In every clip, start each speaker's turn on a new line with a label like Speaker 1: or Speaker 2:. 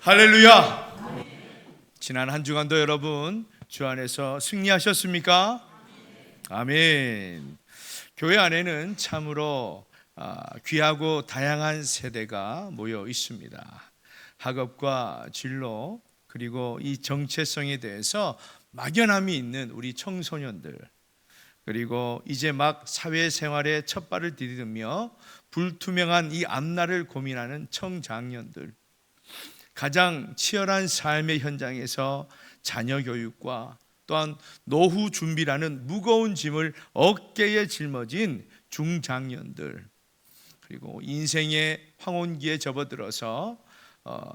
Speaker 1: 할렐루야. 지난 한 주간도 여러분 주 안에서 승리하셨습니까? 아멘. 교회 안에는 참으로 귀하고 다양한 세대가 모여 있습니다. 학업과 진로 그리고 이 정체성에 대해서 막연함이 있는 우리 청소년들, 그리고 이제 막 사회생활에 첫 발을 디디며 불투명한 이 앞날을 고민하는 청장년들, 가장 치열한 삶의 현장에서 자녀 교육과 또한 노후 준비라는 무거운 짐을 어깨에 짊어진 중장년들, 그리고 인생의 황혼기에 접어들어서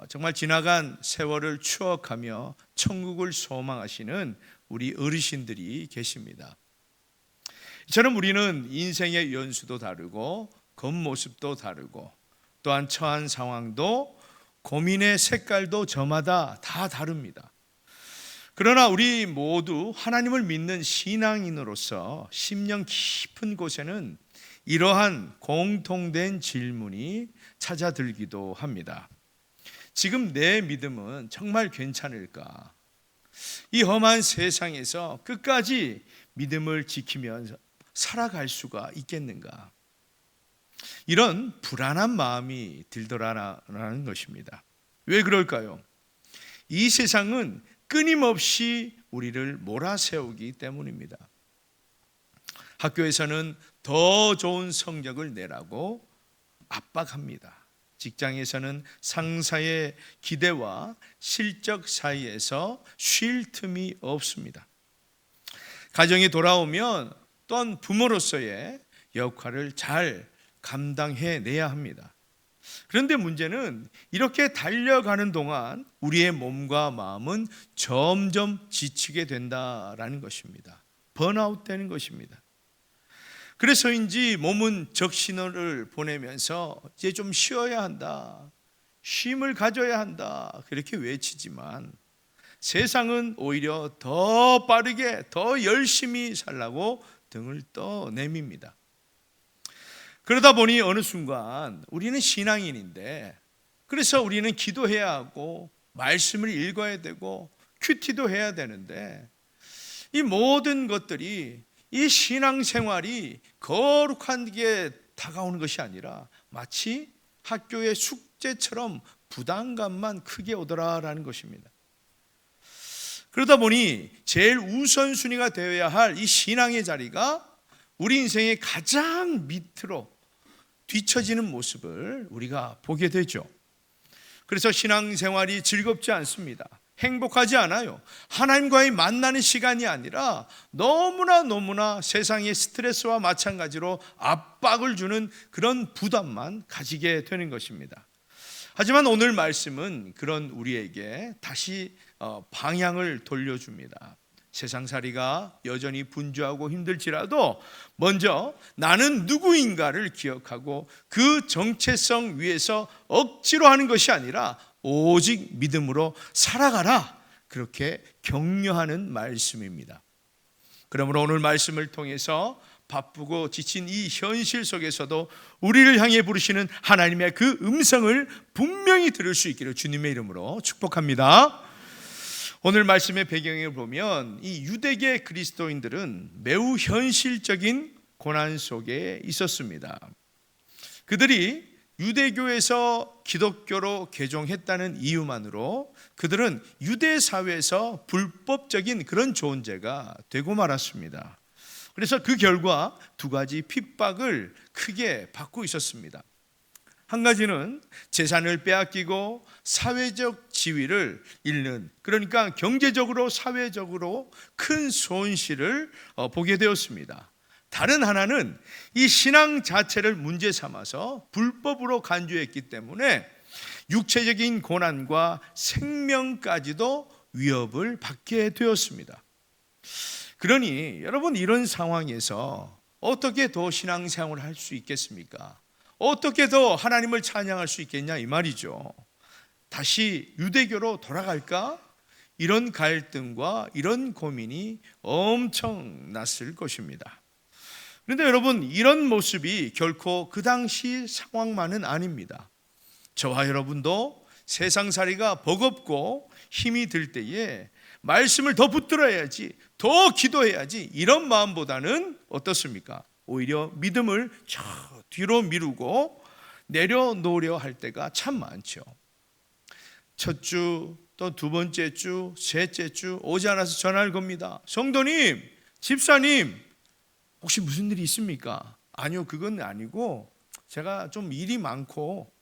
Speaker 1: 정말 지나간 세월을 추억하며 천국을 소망하시는 우리 어르신들이 계십니다. 이처럼 우리는 인생의 연수도 다르고 겉모습도 다르고 또한 처한 상황도 고민의 색깔도 저마다 다 다릅니다. 그러나 우리 모두 하나님을 믿는 신앙인으로서 심령 깊은 곳에는 이러한 공통된 질문이 찾아들기도 합니다. 지금 내 믿음은 정말 괜찮을까? 이 험한 세상에서 끝까지 믿음을 지키면서 살아갈 수가 있겠는가? 이런 불안한 마음이 들더라라는 것입니다. 왜 그럴까요? 이 세상은 끊임없이 우리를 몰아세우기 때문입니다. 학교에서는 더 좋은 성적을 내라고 압박합니다. 직장에서는 상사의 기대와 실적 사이에서 쉴 틈이 없습니다. 가정에 돌아오면 또한 부모로서의 역할을 잘 감당해내야 합니다. 그런데 문제는 이렇게 달려가는 동안 우리의 몸과 마음은 점점 지치게 된다라는 것입니다. 번아웃 되는 것입니다. 그래서인지 몸은 적신호를 보내면서 이제 좀 쉬어야 한다, 쉼을 가져야 한다 그렇게 외치지만 세상은 오히려 더 빠르게 더 열심히 살라고 등을 떠내밉니다. 그러다 보니 어느 순간 우리는 신앙인인데, 그래서 우리는 기도해야 하고 말씀을 읽어야 되고 큐티도 해야 되는데, 이 모든 것들이 이 신앙생활이 거룩한 게 다가오는 것이 아니라 마치 학교의 숙제처럼 부담감만 크게 오더라라는 것입니다. 그러다 보니 제일 우선순위가 되어야 할 이 신앙의 자리가 우리 인생의 가장 밑으로 뒤처지는 모습을 우리가 보게 되죠. 그래서 신앙생활이 즐겁지 않습니다. 행복하지 않아요. 하나님과의 만나는 시간이 아니라 너무나 세상의 스트레스와 마찬가지로 압박을 주는 그런 부담만 가지게 되는 것입니다. 하지만 오늘 말씀은 그런 우리에게 다시 방향을 돌려줍니다. 세상살이가 여전히 분주하고 힘들지라도 먼저 나는 누구인가를 기억하고 그 정체성 위에서 억지로 하는 것이 아니라 오직 믿음으로 살아가라, 그렇게 격려하는 말씀입니다. 그러므로 오늘 말씀을 통해서 바쁘고 지친 이 현실 속에서도 우리를 향해 부르시는 하나님의 그 음성을 분명히 들을 수 있기를 주님의 이름으로 축복합니다. 오늘 말씀의 배경을 보면 이 유대계 그리스도인들은 매우 현실적인 고난 속에 있었습니다. 그들이 유대교에서 기독교로 개종했다는 이유만으로 그들은 유대 사회에서 불법적인 그런 존재가 되고 말았습니다. 그래서 그 결과 두 가지 핍박을 크게 받고 있었습니다. 한 가지는 재산을 빼앗기고 사회적 지위를 잃는, 그러니까 경제적으로 사회적으로 큰 손실을 보게 되었습니다. 다른 하나는 이 신앙 자체를 문제 삼아서 불법으로 간주했기 때문에 육체적인 고난과 생명까지도 위협을 받게 되었습니다. 그러니 여러분, 이런 상황에서 어떻게 더 신앙생활을 할 수 있겠습니까? 어떻게 더 하나님을 찬양할 수 있겠냐 이 말이죠. 다시 유대교로 돌아갈까? 이런 갈등과 이런 고민이 엄청났을 것입니다. 그런데 여러분, 이런 모습이 결코 그 당시 상황만은 아닙니다. 저와 여러분도 세상살이가 버겁고 힘이 들 때에 말씀을 더 붙들어야지, 더 기도해야지, 이런 마음보다는 어떻습니까? 오히려 믿음을 저 뒤로 미루고 내려놓으려 할 때가 참 많죠. 첫 주, 또 두 번째 주, 셋째 주 오지 않아서 전화를 겁니다. 성도님, 집사님, 혹시 무슨 일이 있습니까? 아니요, 그건 아니고 제가 좀 일이 많고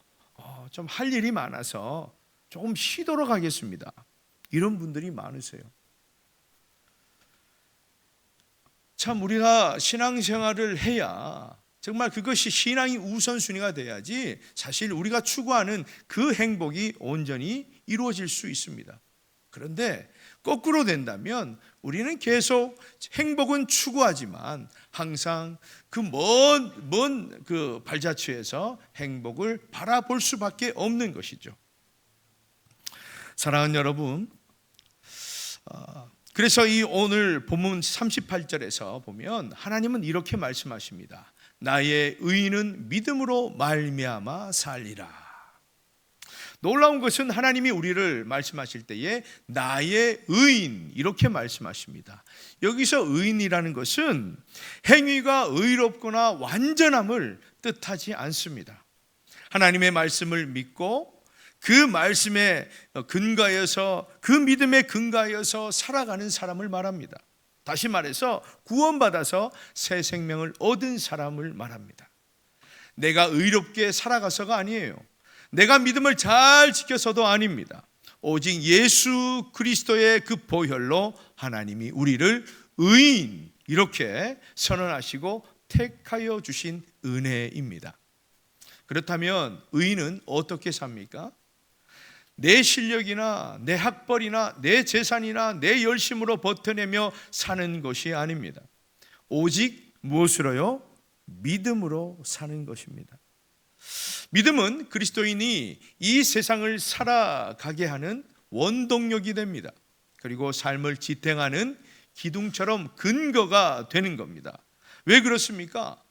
Speaker 1: 좀 할 일이 많아서 조금 쉬도록 하겠습니다. 이런 분들이 많으세요. 참 우리가 신앙생활을 해야 정말 그것이 신앙이 우선순위가 돼야지 사실 우리가 추구하는 그 행복이 온전히 이루어질 수 있습니다. 그런데 거꾸로 된다면 우리는 계속 행복은 추구하지만 항상 그 먼 그 발자취에서 행복을 바라볼 수밖에 없는 것이죠. 사랑하는 여러분, 그래서 이 오늘 본문 38절에서 보면 하나님은 이렇게 말씀하십니다. 나의 의인은 믿음으로 말미암아 살리라. 놀라운 것은 하나님이 우리를 말씀하실 때에 나의 의인 이렇게 말씀하십니다. 여기서 의인이라는 것은 행위가 의롭거나 완전함을 뜻하지 않습니다. 하나님의 말씀을 믿고 그 말씀에 근거하여서, 그 믿음에 근거하여서 살아가는 사람을 말합니다. 다시 말해서 구원받아서 새 생명을 얻은 사람을 말합니다. 내가 의롭게 살아가서가 아니에요. 내가 믿음을 잘 지켜서도 아닙니다. 오직 예수 그리스도의 그 보혈로 하나님이 우리를 의인 이렇게 선언하시고 택하여 주신 은혜입니다. 그렇다면 의인은 어떻게 삽니까? 내 실력이나 내 학벌이나 내 재산이나 내 열심으로 버텨내며 사는 것이 아닙니다. 오직 무엇으로요? 믿음으로 사는 것입니다. 믿음은 그리스도인이 이 세상을 살아가게 하는 원동력이 됩니다. 그리고 삶을 지탱하는 기둥처럼 근거가 되는 겁니다. 왜 그렇습니까?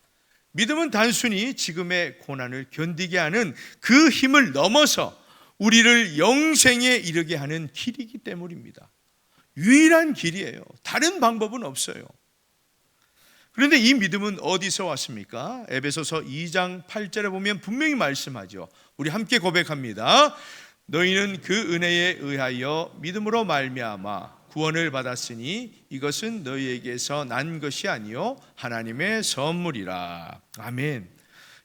Speaker 1: 믿음은 단순히 지금의 고난을 견디게 하는 그 힘을 넘어서 우리를 영생에 이르게 하는 길이기 때문입니다. 유일한 길이에요. 다른 방법은 없어요. 그런데 이 믿음은 어디서 왔습니까? 에베소서 2장 8절에 보면 분명히 말씀하죠. 우리 함께 고백합니다. 너희는 그 은혜에 의하여 믿음으로 말미암아 구원을 받았으니 이것은 너희에게서 난 것이 아니요 하나님의 선물이라. 아멘.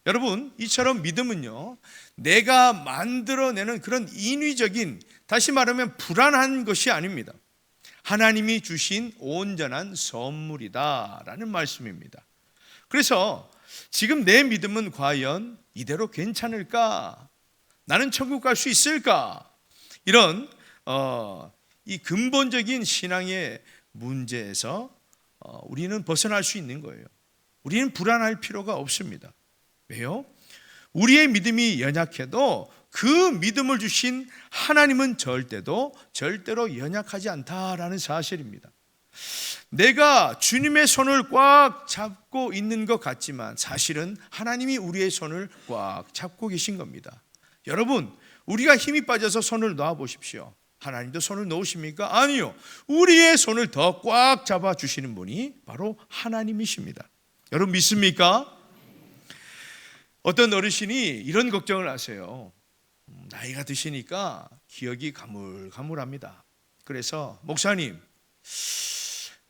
Speaker 1: 여러분, 이처럼 믿음은요, 내가 만들어내는 그런 인위적인, 다시 말하면 불안한 것이 아닙니다. 하나님이 주신 온전한 선물이다라는 말씀입니다. 그래서 지금 내 믿음은 과연 이대로 괜찮을까? 나는 천국 갈 수 있을까? 이런 이 근본적인 신앙의 문제에서 우리는 벗어날 수 있는 거예요. 우리는 불안할 필요가 없습니다. 왜요? 우리의 믿음이 연약해도 그 믿음을 주신 하나님은 절대로 연약하지 않다라는 사실입니다. 내가 주님의 손을 꽉 잡고 있는 것 같지만 사실은 하나님이 우리의 손을 꽉 잡고 계신 겁니다. 여러분, 우리가 힘이 빠져서 손을 놔 보십시오. 하나님도 손을 놓으십니까? 아니요. 우리의 손을 더 꽉 잡아 주시는 분이 바로 하나님이십니다. 여러분 믿습니까? 어떤 어르신이 이런 걱정을 하세요. 나이가 드시니까 기억이 가물가물합니다. 그래서 목사님,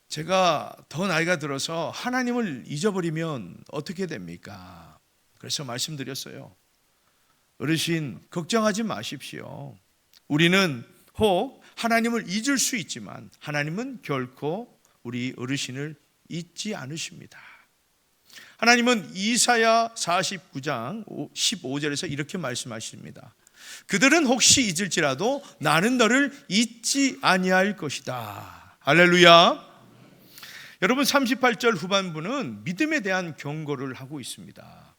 Speaker 1: 제가 더 나이가 들어서 하나님을 잊어버리면 어떻게 됩니까? 그래서 말씀드렸어요. 어르신, 걱정하지 마십시오. 우리는 혹 하나님을 잊을 수 있지만 하나님은 결코 우리 어르신을 잊지 않으십니다. 하나님은 이사야 49장 15절에서 이렇게 말씀하십니다. 그들은 혹시 잊을지라도 나는 너를 잊지 아니할 것이다. 할렐루야. 여러분, 38절 후반부는 믿음에 대한 경고를 하고 있습니다.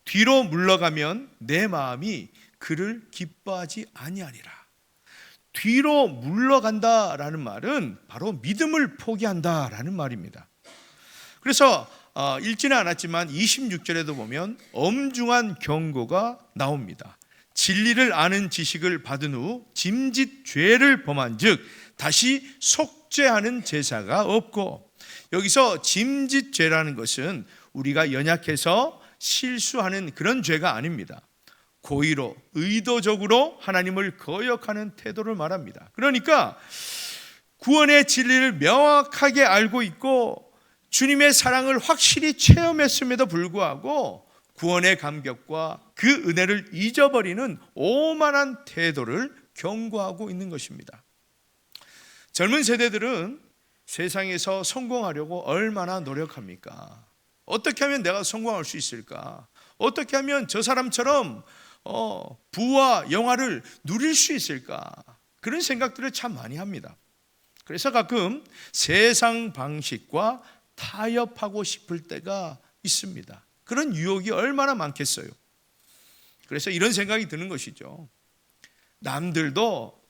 Speaker 1: 뒤로 물러가면 내 마음이 그를 기뻐하지 아니하리라. 뒤로 물러간다라는 말은 바로 믿음을 포기한다라는 말입니다. 그래서 읽지는 않았지만 26절에도 보면 엄중한 경고가 나옵니다. 진리를 아는 지식을 받은 후 짐짓 죄를 범한 즉 다시 속죄하는 제사가 없고, 여기서 짐짓 죄라는 것은 우리가 연약해서 실수하는 그런 죄가 아닙니다. 고의로 의도적으로 하나님을 거역하는 태도를 말합니다. 그러니까 구원의 진리를 명확하게 알고 있고 주님의 사랑을 확실히 체험했음에도 불구하고 구원의 감격과 그 은혜를 잊어버리는 오만한 태도를 경고하고 있는 것입니다. 젊은 세대들은 세상에서 성공하려고 얼마나 노력합니까? 어떻게 하면 내가 성공할 수 있을까? 어떻게 하면 저 사람처럼 부와 영화를 누릴 수 있을까? 그런 생각들을 참 많이 합니다. 그래서 가끔 세상 방식과 타협하고 싶을 때가 있습니다. 그런 유혹이 얼마나 많겠어요. 그래서 이런 생각이 드는 것이죠. 남들도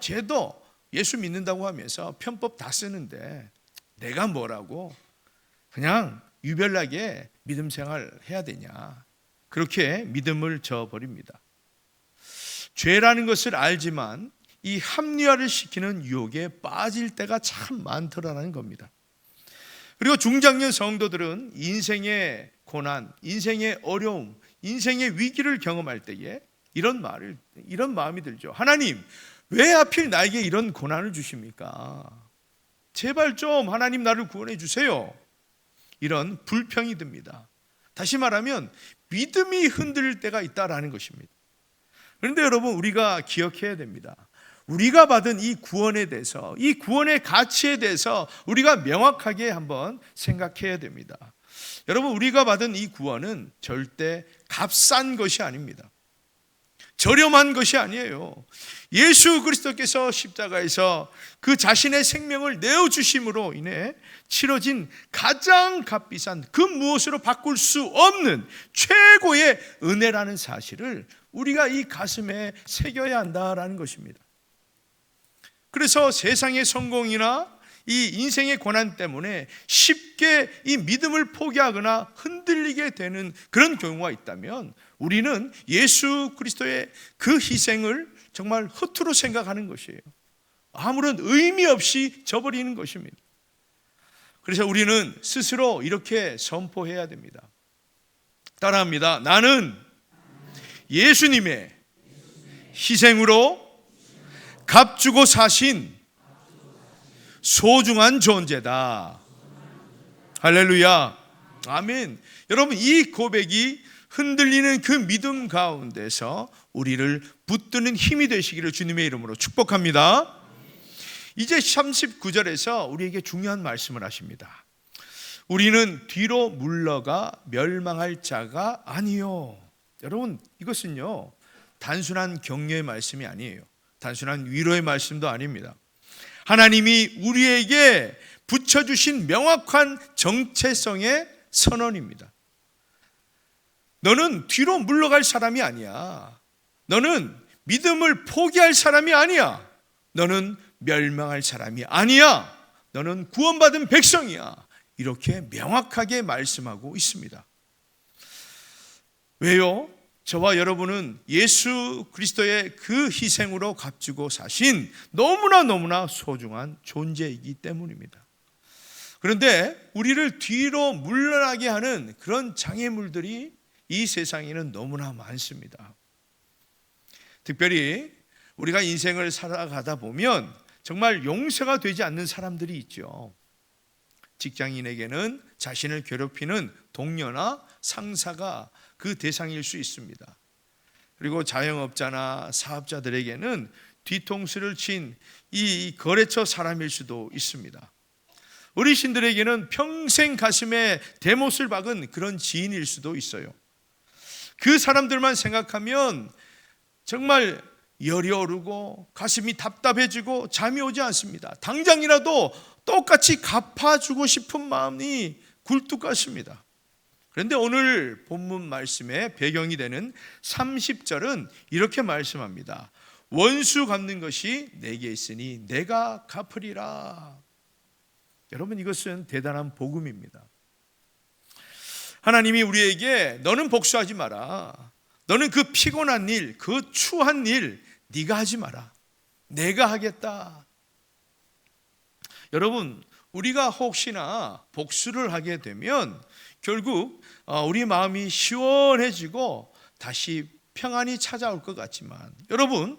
Speaker 1: 쟤도 예수 믿는다고 하면서 편법 다 쓰는데 내가 뭐라고 그냥 유별나게 믿음 생활 해야 되냐, 그렇게 믿음을 저버립니다. 죄라는 것을 알지만 이 합리화를 시키는 유혹에 빠질 때가 참 많더라는 겁니다. 그리고 중장년 성도들은 인생의 고난, 인생의 어려움, 인생의 위기를 경험할 때에 이런 마음이 들죠. 하나님, 왜 하필 나에게 이런 고난을 주십니까? 제발 좀 하나님 나를 구원해 주세요. 이런 불평이 듭니다. 다시 말하면 믿음이 흔들릴 때가 있다라는 것입니다. 그런데 여러분, 우리가 기억해야 됩니다. 우리가 받은 이 구원에 대해서, 이 구원의 가치에 대해서 우리가 명확하게 한번 생각해야 됩니다. 여러분, 우리가 받은 이 구원은 절대 값싼 것이 아닙니다. 저렴한 것이 아니에요. 예수 그리스도께서 십자가에서 그 자신의 생명을 내어주심으로 인해 치러진 가장 값비싼 그 무엇으로 바꿀 수 없는 최고의 은혜라는 사실을 우리가 이 가슴에 새겨야 한다라는 것입니다. 그래서 세상의 성공이나 이 인생의 고난 때문에 쉽게 이 믿음을 포기하거나 흔들리게 되는 그런 경우가 있다면 우리는 예수 그리스도의 그 희생을 정말 허투루 생각하는 것이에요. 아무런 의미 없이 저버리는 것입니다. 그래서 우리는 스스로 이렇게 선포해야 됩니다. 따라합니다. 나는 예수님의 희생으로 값주고 사신 소중한 존재다. 할렐루야. 아멘. 여러분, 이 고백이 흔들리는 그 믿음 가운데서 우리를 붙드는 힘이 되시기를 주님의 이름으로 축복합니다. 이제 39절에서 우리에게 중요한 말씀을 하십니다. 우리는 뒤로 물러가 멸망할 자가 아니요. 여러분, 이것은요 단순한 격려의 말씀이 아니에요. 단순한 위로의 말씀도 아닙니다. 하나님이 우리에게 붙여주신 명확한 정체성의 선언입니다. 너는 뒤로 물러갈 사람이 아니야. 너는 믿음을 포기할 사람이 아니야. 너는 멸망할 사람이 아니야. 너는 구원받은 백성이야. 이렇게 명확하게 말씀하고 있습니다. 왜요? 저와 여러분은 예수 그리스도의 그 희생으로 값주고 사신 너무나 소중한 존재이기 때문입니다. 그런데 우리를 뒤로 물러나게 하는 그런 장애물들이 이 세상에는 너무나 많습니다. 특별히 우리가 인생을 살아가다 보면 정말 용서가 되지 않는 사람들이 있죠. 직장인에게는 자신을 괴롭히는 동료나 상사가 그 대상일 수 있습니다. 그리고 자영업자나 사업자들에게는 뒤통수를 친 이 거래처 사람일 수도 있습니다. 어르신들에게는 평생 가슴에 대못을 박은 그런 지인일 수도 있어요. 그 사람들만 생각하면 정말 열이 오르고 가슴이 답답해지고 잠이 오지 않습니다. 당장이라도 똑같이 갚아주고 싶은 마음이 굴뚝 같습니다. 그런데 오늘 본문 말씀의 배경이 되는 30절은 이렇게 말씀합니다. 원수 갚는 것이 내게 있으니 내가 갚으리라. 여러분, 이것은 대단한 복음입니다. 하나님이 우리에게 너는 복수하지 마라. 너는 그 피곤한 일, 그 추한 일 네가 하지 마라. 내가 하겠다. 여러분, 우리가 혹시나 복수를 하게 되면 결국 우리 마음이 시원해지고 다시 평안이 찾아올 것 같지만, 여러분,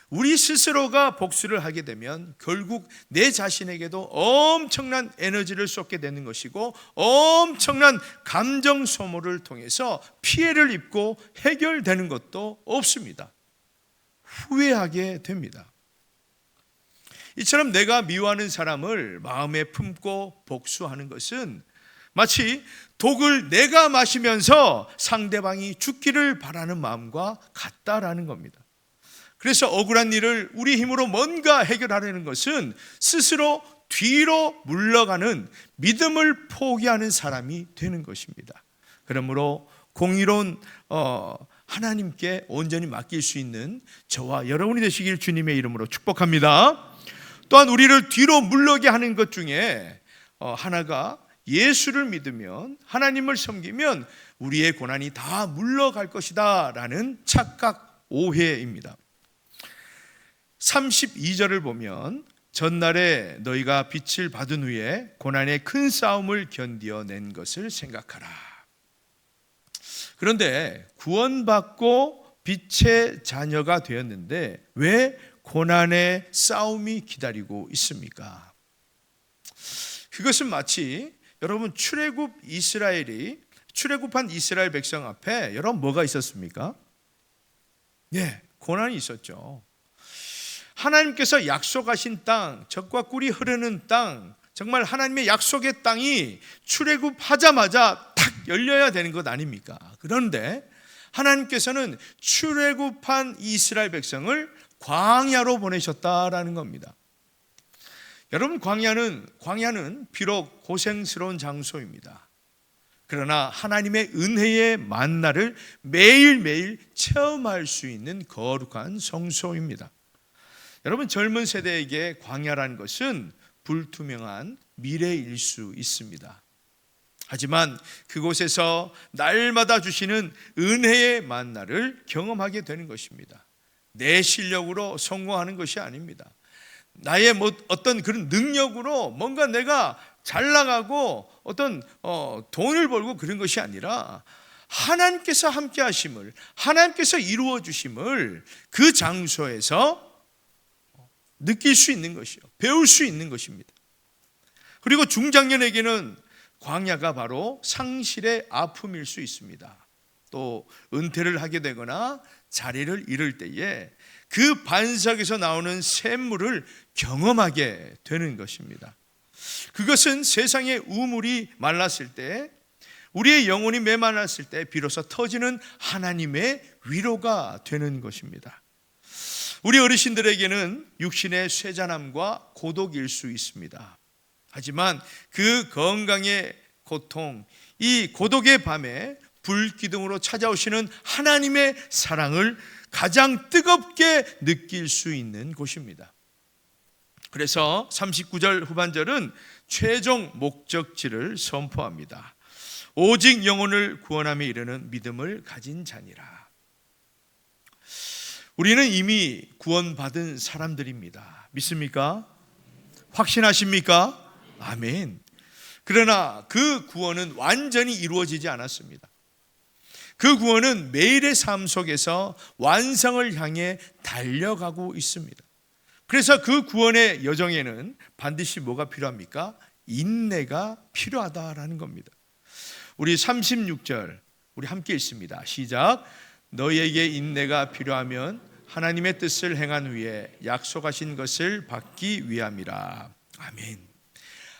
Speaker 1: 우리 스스로가 복수를 하게 되면 결국 내 자신에게도 엄청난 에너지를 쏟게 되는 것이고 엄청난 감정 소모를 통해서 피해를 입고 해결되는 것도 없습니다. 후회하게 됩니다. 이처럼 내가 미워하는 사람을 마음에 품고 복수하는 것은 마치 독을 내가 마시면서 상대방이 죽기를 바라는 마음과 같다라는 겁니다. 그래서 억울한 일을 우리 힘으로 뭔가 해결하려는 것은 스스로 뒤로 물러가는 믿음을 포기하는 사람이 되는 것입니다. 그러므로 공의로운 하나님께 온전히 맡길 수 있는 저와 여러분이 되시길 주님의 이름으로 축복합니다. 또한 우리를 뒤로 물러게 하는 것 중에 하나가 예수를 믿으면, 하나님을 섬기면 우리의 고난이 다 물러갈 것이다 라는 착각, 오해입니다. 32절을 보면 전날에 너희가 빛을 받은 후에 고난의 큰 싸움을 견디어낸 것을 생각하라. 그런데 구원받고 빛의 자녀가 되었는데 왜 고난의 싸움이 기다리고 있습니까? 그것은 마치 여러분 출애굽한 이스라엘 백성 앞에 여러분 뭐가 있었습니까? 예, 고난이 있었죠. 하나님께서 약속하신 땅, 젖과 꿀이 흐르는 땅, 정말 하나님의 약속의 땅이 출애굽하자마자 탁 열려야 되는 것 아닙니까? 그런데 하나님께서는 출애굽한 이스라엘 백성을 광야로 보내셨다라는 겁니다. 여러분, 광야는 비록 고생스러운 장소입니다. 그러나 하나님의 은혜의 만나를 매일매일 체험할 수 있는 거룩한 성소입니다. 여러분, 젊은 세대에게 광야라는 것은 불투명한 미래일 수 있습니다. 하지만 그곳에서 날마다 주시는 은혜의 만나를 경험하게 되는 것입니다. 내 실력으로 성공하는 것이 아닙니다. 나의 어떤 그런 능력으로 뭔가 내가 잘 나가고 어떤 돈을 벌고 그런 것이 아니라 하나님께서 함께 하심을, 하나님께서 이루어 주심을 그 장소에서 느낄 수 있는 것이요, 배울 수 있는 것입니다. 그리고 중장년에게는 광야가 바로 상실의 아픔일 수 있습니다. 또 은퇴를 하게 되거나 자리를 잃을 때에 그 반석에서 나오는 샘물을 경험하게 되는 것입니다. 그것은 세상의 우물이 말랐을 때, 우리의 영혼이 메말랐을 때 비로소 터지는 하나님의 위로가 되는 것입니다. 우리 어르신들에게는 육신의 쇠잔함과 고독일 수 있습니다. 하지만 그 건강의 고통, 이 고독의 밤에 불기둥으로 찾아오시는 하나님의 사랑을 가장 뜨겁게 느낄 수 있는 곳입니다. 그래서 39절 후반절은 최종 목적지를 선포합니다. 오직 영혼을 구원함에 이르는 믿음을 가진 자니라. 우리는 이미 구원받은 사람들입니다. 믿습니까? 확신하십니까? 아멘. 그러나 그 구원은 완전히 이루어지지 않았습니다. 그 구원은 매일의 삶 속에서 완성을 향해 달려가고 있습니다. 그래서 그 구원의 여정에는 반드시 뭐가 필요합니까? 인내가 필요하다라는 겁니다. 우리 36절 우리 함께 읽습니다. 시작. 너희에게 인내가 필요하면 하나님의 뜻을 행한 후에 약속하신 것을 받기 위함이라. 아멘.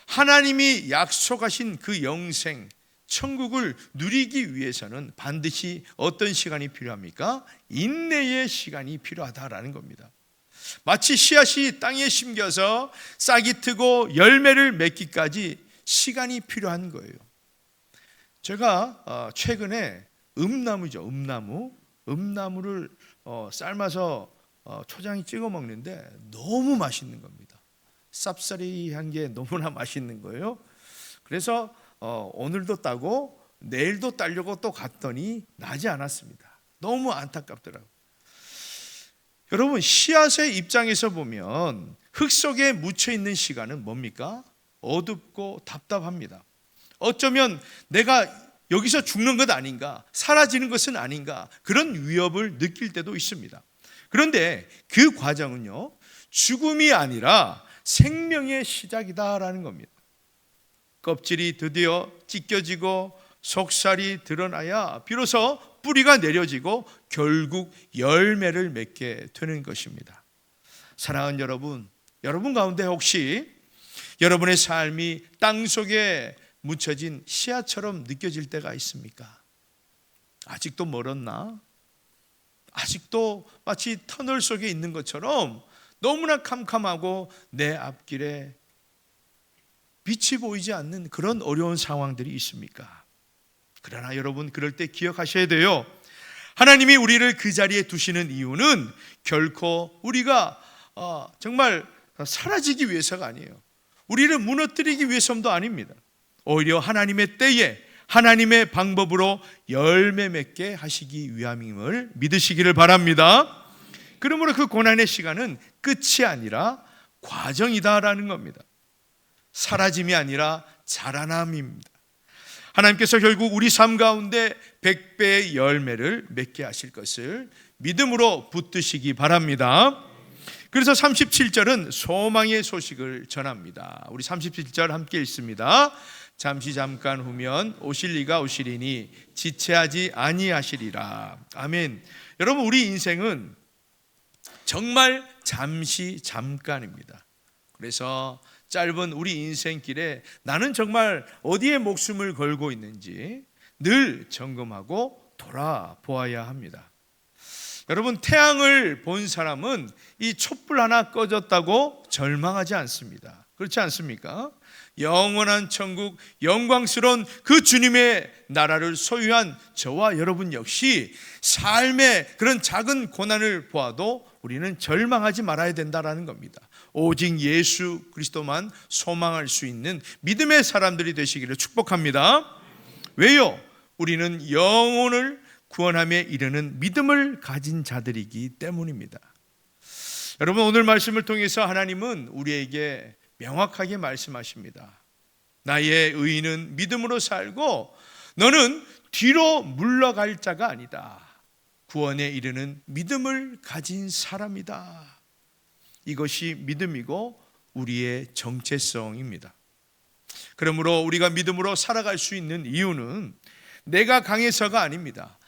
Speaker 1: 하나님이 약속하신 그 영생, 천국을 누리기 위해서는 반드시 어떤 시간이 필요합니까? 인내의 시간이 필요하다라는 겁니다. 마치 씨앗이 땅에 심겨서 싹이 트고 열매를 맺기까지 시간이 필요한 거예요. 제가 최근에 음나무를 삶아서 초장에 찍어 먹는데 너무 맛있는 겁니다. 쌉싸리한 게 너무나 맛있는 거예요. 그래서 오늘도 따고 내일도 따려고 또 갔더니 나지 않았습니다. 너무 안타깝더라고요. 여러분, 씨앗의 입장에서 보면 흙 속에 묻혀 있는 시간은 뭡니까? 어둡고 답답합니다. 어쩌면 내가 여기서 죽는 것 아닌가, 사라지는 것은 아닌가, 그런 위협을 느낄 때도 있습니다. 그런데 그 과정은요, 죽음이 아니라 생명의 시작이다라는 겁니다. 껍질이 드디어 찢겨지고 속살이 드러나야 비로소 뿌리가 내려지고 결국 열매를 맺게 되는 것입니다. 사랑하는 여러분, 여러분 가운데 혹시 여러분의 삶이 땅 속에 묻혀진 씨앗처럼 느껴질 때가 있습니까? 아직도 멀었나? 아직도 마치 터널 속에 있는 것처럼 너무나 캄캄하고 내 앞길에 빛이 보이지 않는 그런 어려운 상황들이 있습니까? 그러나 여러분, 그럴 때 기억하셔야 돼요. 하나님이 우리를 그 자리에 두시는 이유는 결코 우리가 정말 사라지기 위해서가 아니에요. 우리를 무너뜨리기 위해서도 아닙니다. 오히려 하나님의 때에 하나님의 방법으로 열매 맺게 하시기 위함임을 믿으시기를 바랍니다. 그러므로 그 고난의 시간은 끝이 아니라 과정이다라는 겁니다. 사라짐이 아니라 자라남입니다. 하나님께서 결국 우리 삶 가운데 100배의 열매를 맺게 하실 것을 믿음으로 붙드시기 바랍니다. 그래서 37절은 소망의 소식을 전합니다. 우리 37절 함께 읽습니다. 잠시 잠깐 후면 오실 이가 오시리니 지체하지 아니하시리라. 아멘. 여러분, 우리 인생은 정말 잠시 잠깐입니다. 그래서 짧은 우리 인생길에 나는 정말 어디에 목숨을 걸고 있는지 늘 점검하고 돌아보아야 합니다. 여러분, 태양을 본 사람은 이 촛불 하나 꺼졌다고 절망하지 않습니다. 그렇지 않습니까? 영원한 천국, 영광스러운 그 주님의 나라를 소유한 저와 여러분 역시 삶의 그런 작은 고난을 보아도 우리는 절망하지 말아야 된다는 겁니다. 오직 예수 그리스도만 소망할 수 있는 믿음의 사람들이 되시기를 축복합니다. 왜요? 우리는 영혼을 구원함에 이르는 믿음을 가진 자들이기 때문입니다. 여러분, 오늘 말씀을 통해서 하나님은 우리에게 명확하게 말씀하십니다. 나의 의인은 믿음으로 살고 너는 뒤로 물러갈 자가 아니다. 구원에 이르는 믿음을 가진 사람이다. 이것이 믿음이고 우리의 정체성입니다. 그러므로 우리가 믿음으로 살아갈 수 있는 이유는 내가 강해서가 아닙니다.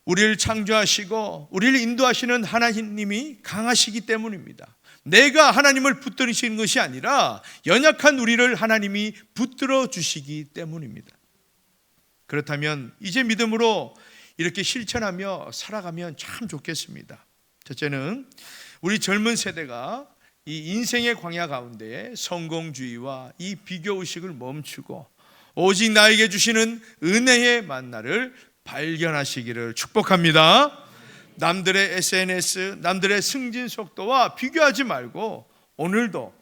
Speaker 1: 우리를 창조하시고 우리를 인도하시는 하나님이 강하시기 때문입니다. 내가 하나님을 붙들으시는 것이 아니라 연약한 우리를 하나님이 붙들어 주시기 때문입니다. 그렇다면 이제 믿음으로 이렇게 실천하며 살아가면 참 좋겠습니다. 첫째는 우리 젊은 세대가 이 인생의 광야 가운데 성공주의와 이 비교의식을 멈추고 오직 나에게 주시는 은혜의 만나를 발견하시기를 축복합니다. 남들의 SNS, 남들의 승진 속도와 비교하지 말고 오늘도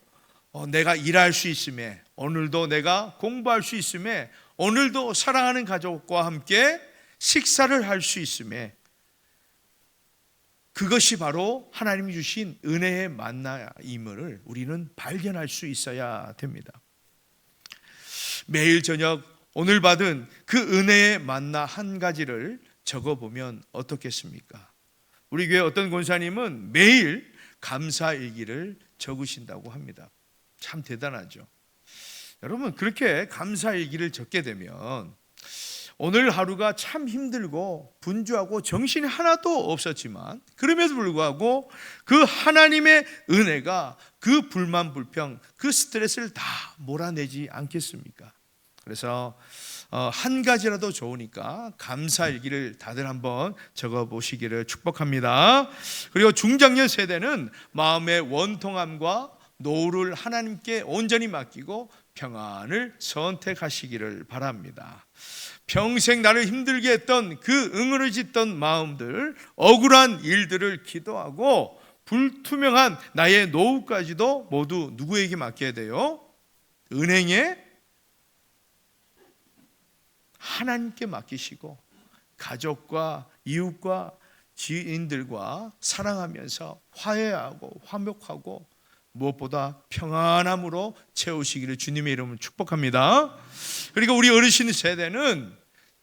Speaker 1: 내가 일할 수 있음에, 오늘도 내가 공부할 수 있음에, 오늘도 사랑하는 가족과 함께 식사를 할 수 있음에, 그것이 바로 하나님이 주신 은혜의 만나임을 우리는 발견할 수 있어야 됩니다. 매일 저녁 오늘 받은 그 은혜의 만나 한 가지를 적어보면 어떻겠습니까? 우리 교회 어떤 권사님은 매일 감사일기를 적으신다고 합니다. 참 대단하죠. 여러분, 그렇게 감사일기를 적게 되면 오늘 하루가 참 힘들고 분주하고 정신이 하나도 없었지만 그럼에도 불구하고 그 하나님의 은혜가 그 불만 불평, 그 스트레스를 다 몰아내지 않겠습니까? 그래서 한 가지라도 좋으니까 감사일기를 다들 한번 적어보시기를 축복합니다. 그리고 중장년 세대는 마음의 원통함과 노후를 하나님께 온전히 맡기고 평안을 선택하시기를 바랍니다. 평생 나를 힘들게 했던 그 응어리짓던 마음들, 억울한 일들을 기도하고 불투명한 나의 노후까지도 모두 누구에게 맡겨야 돼요? 은행에 하나님께 맡기시고 가족과 이웃과 지인들과 사랑하면서 화해하고 화목하고 무엇보다 평안함으로 채우시기를 주님의 이름으로 축복합니다. 그리고 우리 어르신 세대는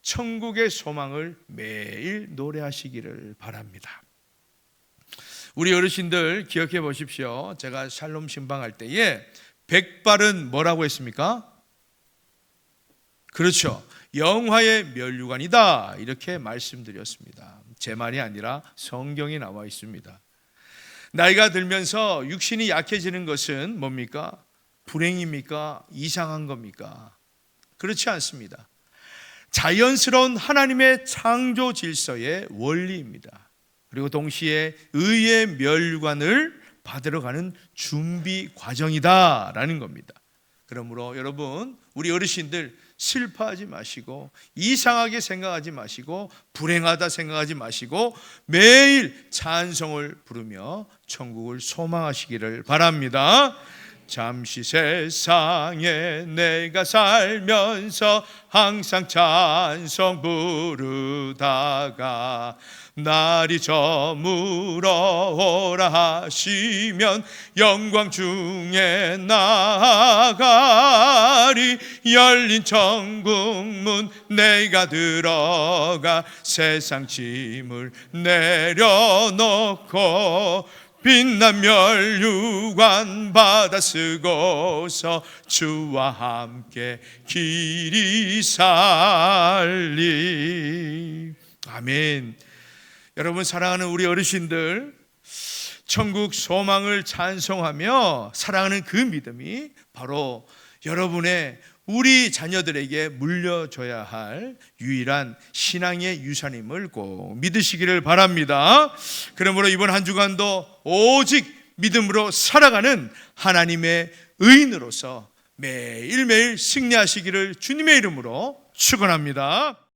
Speaker 1: 천국의 소망을 매일 노래하시기를 바랍니다. 우리 어르신들 기억해 보십시오. 제가 샬롬 신방할 때에 백발은 뭐라고 했습니까? 그렇죠. 영화의 면류관이다 이렇게 말씀드렸습니다. 제 말이 아니라 성경에 나와 있습니다. 나이가 들면서 육신이 약해지는 것은 뭡니까? 불행입니까? 이상한 겁니까? 그렇지 않습니다. 자연스러운 하나님의 창조 질서의 원리입니다. 그리고 동시에 의의 면류관을 받으러 가는 준비 과정이다라는 겁니다. 그러므로 여러분, 우리 어르신들 슬퍼하지 마시고 이상하게 생각하지 마시고 불행하다 생각하지 마시고 매일 찬송을 부르며 천국을 소망하시기를 바랍니다. 잠시 세상에 내가 살면서 항상 찬송 부르다가 날이 저물어 오라 하시면 영광 중에 나아가리. 열린 천국문 내가 들어가 세상 짐을 내려놓고 빛난 면류관 받아 쓰고서 주와 함께 길이 살리. 아멘. 여러분, 사랑하는 우리 어르신들, 천국 소망을 찬송하며 사랑하는 그 믿음이 바로 여러분의 우리 자녀들에게 물려줘야 할 유일한 신앙의 유산임을 꼭 믿으시기를 바랍니다. 그러므로 이번 한 주간도 오직 믿음으로 살아가는 하나님의 의인으로서 매일매일 승리하시기를 주님의 이름으로 축원합니다.